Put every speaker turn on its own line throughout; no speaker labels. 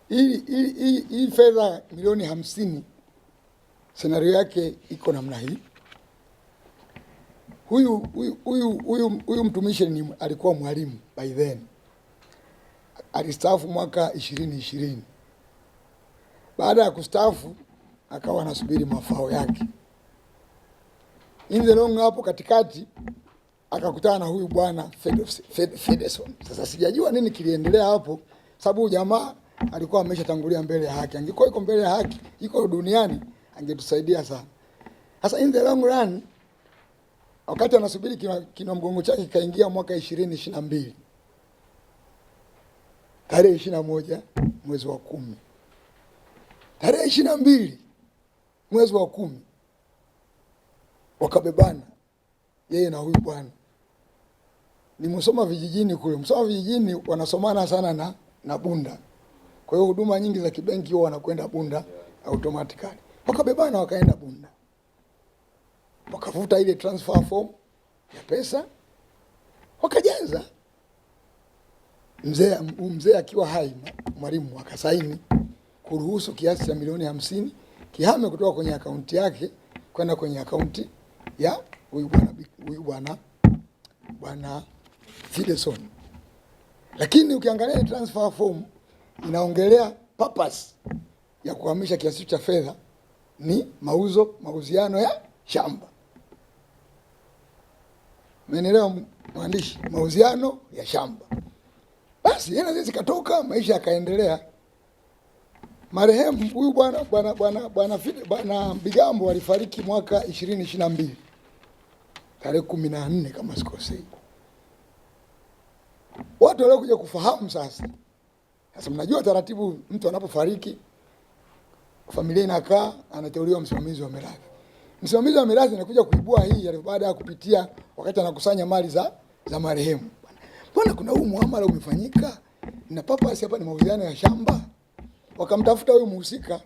Hii fedha milioni 50 scenario yake iko namna hii. Huyu mtumishi alikuwa mwalimu by then. Alistaafu mwaka 2020. Baada ya kustaafu akawa anasubiri mafao yake. In the long hapo katikati akakutana na huyu bwana Federson. Sasa sijajua nini kiliendelea hapo, sababu jamaa alikuwa ameshatangulia mbele ya haki. Angekuwa iko mbele ya haki, iko duniani, angetusaidia sana. Sasa in the long run, wakati anasubiri kina mgongo chake kaingia mwaka 2022. Tarehe 21 mwezi wa 10. Tarehe 22 mwezi wa 10 wakabebana yeye na huyu bwana. Nimesoma vijijini kule. Msoma vijijini wanasomana sana na Bunda. Kwa hiyo huduma nyingi za kibenki huwa wanakwenda Bunda automatically. Wakabebana wakaenda Bunda. Wakavuta ile transfer form ya pesa. Wakajaza. Mzee akiwa hai, mwalimu akasaini kuruhusu kiasi cha milioni 50 kihame kutoka kwenye akaunti yake kwenda kwenye akaunti ya huyu bwana Federson. Lakini ukiangalia transfer form inaongelea purpose ya kuhamisha kiasi cha fedha ni mauziano ya shamba. Umeelewa mwandishi? Mauziano ya shamba. Basi hela hizi zikatoka, maisha yakaendelea. Marehemu huyu bwana Bigambo alifariki mwaka 2022. Tarehe 14 kama sikosei. Watu walio kuja kufahamu sasa. Sasa mnajua taratibu, mtu anapofariki familia inakaa, anateuliwa msimamizi wa mirathi. Msimamizi wa mirathi anakuja kuibua hii baada ya kupitia wakati anakusanya mali za marehemu. Bwana, kuna huu muamala umefanyika na purpose hapa ni mauziano ya shamba. Wakamtafuta huyu mhusika.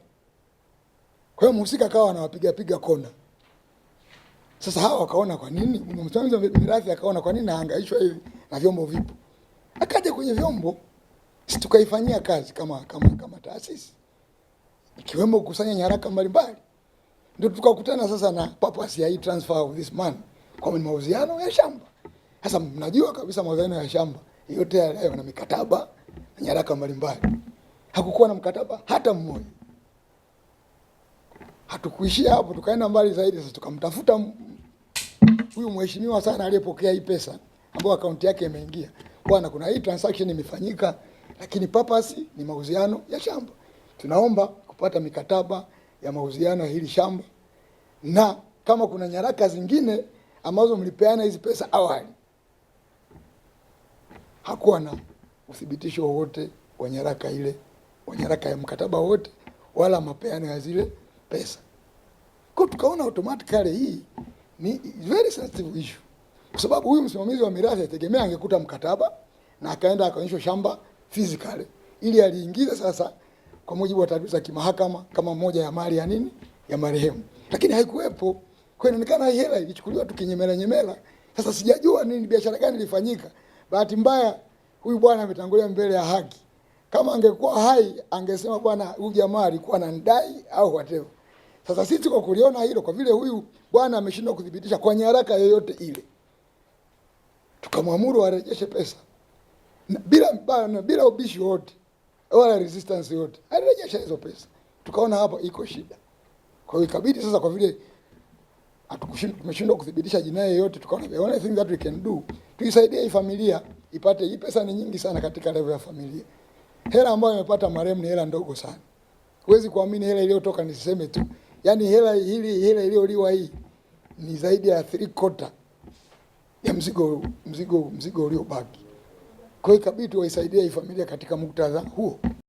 Kwa hiyo mhusika akawa anawapiga kona. Sasa hawa wakaona kwa nini msimamizi wa mirathi akaona kwa nini nahangaishwa hivi na vyombo vipo. Akaja kwenye vyombo, sisi tukaifanyia kazi kama taasisi, ikiwemo kukusanya nyaraka mbalimbali. Ndio tukakutana sasa na purpose ya hii transfer of this man kwa mauziano ya shamba. Sasa mnajua kabisa mauziano ya shamba yote yale na mikataba na nyaraka mbalimbali. Hakukuwa na mkataba hata mmoja. Hatukuishia hapo, tukaenda mbali zaidi. Sasa tukamtafuta huyu mheshimiwa sana aliyepokea hii pesa ambayo akaunti yake imeingia. Bwana, kuna hii transaction imefanyika, lakini purpose ni mauziano ya shamba. Tunaomba kupata mikataba ya mauziano ya hili shamba, na kama kuna nyaraka zingine ambazo mlipeana hizi pesa awali. Hakuwa na uthibitisho wowote wa nyaraka ile, wa nyaraka ya mkataba wote, wala mapeano ya zile pesa. Kwa tukaona automatically hii ni very sensitive issue. Kwa sababu huyu msimamizi wa mirathi ategemea angekuta mkataba na akaenda akaonyeshwa shamba physically, ili aliingiza sasa kwa mujibu wa taratibu za kimahakama kama moja ya mali ya nini, ya marehemu. Lakini haikuwepo. Kwa inaonekana hii hela ilichukuliwa tu kinyemela. Sasa sijajua nini biashara gani ilifanyika. Bahati mbaya huyu bwana ametangulia mbele ya haki. Kama angekuwa hai angesema bwana, huyu jamaa alikuwa ananidai au whatever. Sasa sisi kwa kuliona hilo, kwa vile huyu bwana ameshindwa kudhibitisha kwa nyaraka yoyote ile, tukamwamuru arejeshe pesa bila ubishi wote wala resistance yote. Arejeshe hizo pesa. Tukaona hapa iko shida. Kwa hiyo ikabidi sasa, kwa vile tumeshindwa kudhibitisha jinai yote, tukaona the only thing that we can do, tuisaidie hii familia ipate hii pesa. Ni nyingi sana katika level ya familia. Hela ambayo imepata marehemu ni hela ndogo sana. Huwezi kuamini hela iliyotoka, nisiseme tu. Yaani hela iliyoliwa hii ni zaidi ya 3/4 ya mzigo uliobaki. Kwa hiyo ikabidi tuwaisaidie hii familia katika muktadha huo.